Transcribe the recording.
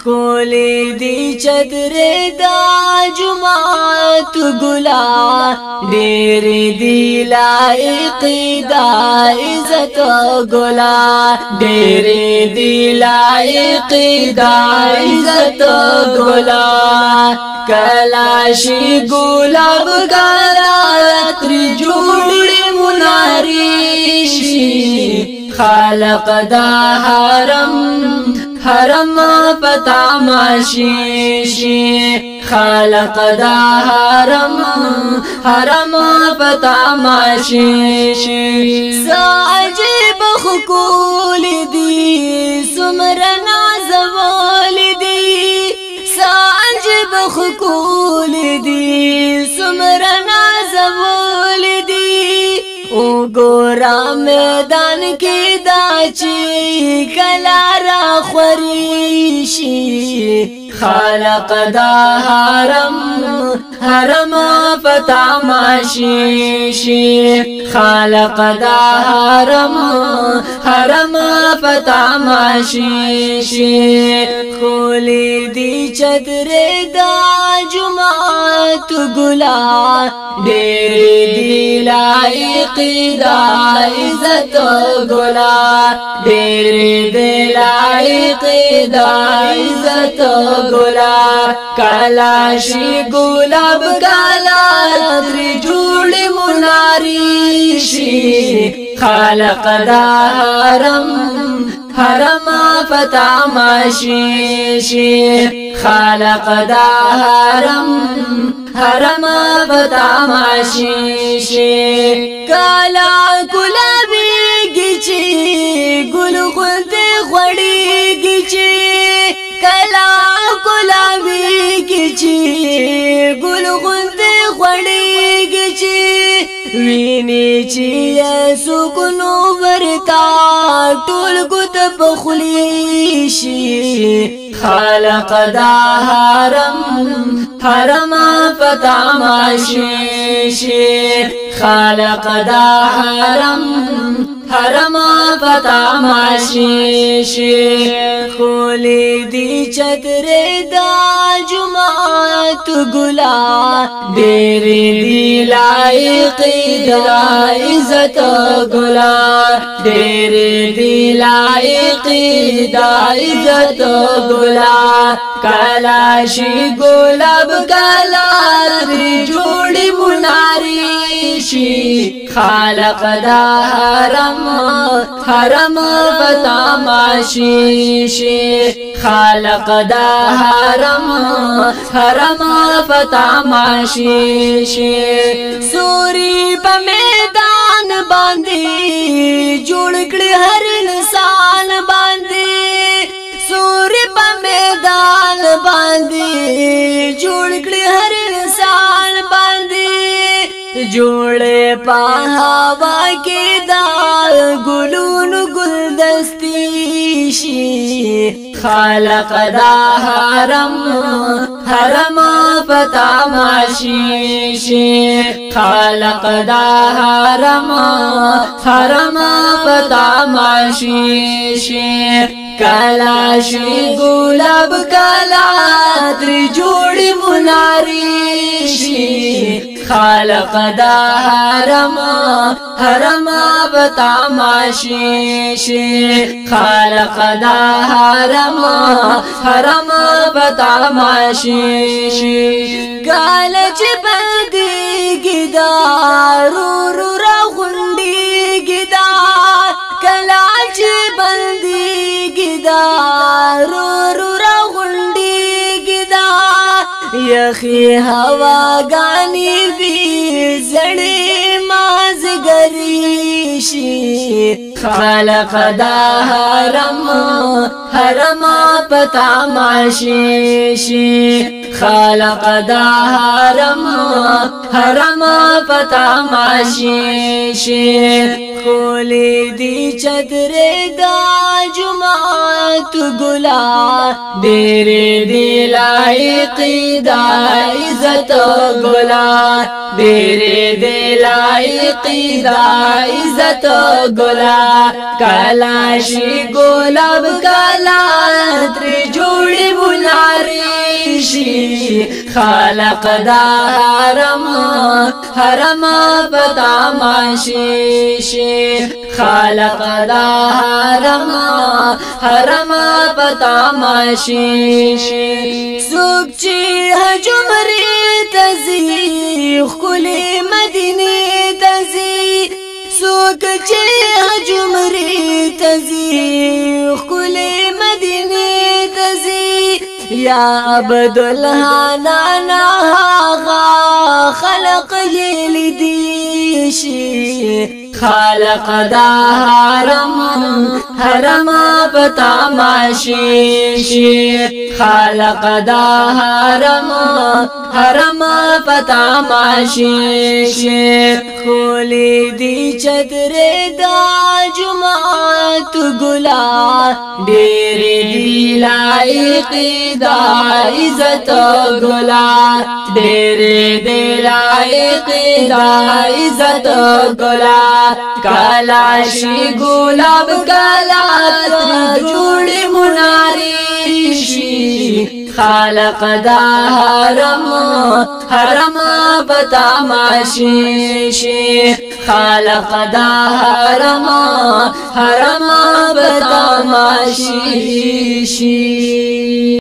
खोले दी चदरे दा जुमात गुला डेरे दी लायकी दा इज्जत गुला डेरे दी लायकी दा इज्जत गुला कलाशी गुलाब गाला त्रिजोड़ी मुनारीशी खालक दा हरम पता माशीशी खालक दा हरम पता माशीशी साजिब खुकूल दी सुमरना जवाल दी साजिब खुकूल दी सुमरना जवाल दी ओ गोरा मैदान की दाची कलारा ख्वरीशी खालक दा हरम पता माशीशी खालक दा हरम पता माशीशी खोले दी चदरे दा जुमात गुला डेरे दी लायकी दा इज्जत गुला डेरे दे लायकी दा इज्जत गुला कलाशी गुलाब काला त्रिजोड़ी मुनारीशी खालक दा हरम पता माशीशी खालक दा हरम पता माशीशी काला गुलाबी गिची गुल खुद खड़ी गिची काला गुलाबी गिची गुल खुद खड़ी गिची वीनी ची सुकुनो बरका टूल गुत बखलीशी खालक दा हरम पता माशीशी खालक दा हरम पता माशीशी खोले दी चदरे दा जुमात गुला डेरे दी लायकी दा इज्जत गुला डेरे दी लायकी दा इज्जत गुला कलाशी गुलाब काला त्रिजोड़ी मुनारीशी खालक दा हरम पता माशीशी खालक दा हरम पता माशीशी सूरी प मैदान बांधी जुड़कड़ी हर इंसान बांधी सूरी प मैदान बांधी जुड़कड़ी हर इंसान बांधी जोड़े पहावा के दाल गुलून गुलदस्तीशी खालक दा हरम पता माशीशी खालक दा हरम पता माशीशी कलाशी गुलाब काला त्रिजोड़ी मुनारीशी खालक दा हरम पता माशीशी खालक दा हरम पता माशीशी गालच बंदी गिदार रूरा गुंडी गिदार कलाच बंदी गिदार रूरा गुंडी गिदार यखी हवा गानी भी जड़े माज गरीशी खालक दा हरम पता माशीशी खालक दा हरम पता माशीशी खोले दी चदरे दा जुमात गुला डेरे दी लायकी दा इज्जत गुला डेरे दे लायकी दा इज्जत गुला कलाशी गुलाब काला त्रिजोड़ी خالق دا حرم بتماشي خالق دا حرم بتماشي سوق چی حجمری تزی خلی مدینه تزی سوق چی حجمری تزی خلی مدینه تزی یا عبدالحنان آغا خلق لیدیشی خالق دا حرم بتماشي خالق دا حرم بتماشي خولی دی چتر دا جماعت گلا ډېر دی لایق دا عزت گلا ډېر دی لایق دا عزت گلا کالاشی گلاب کالا جوڑی مناری شی خالق دا حرم بتماشي خالق دا حرم بتماشي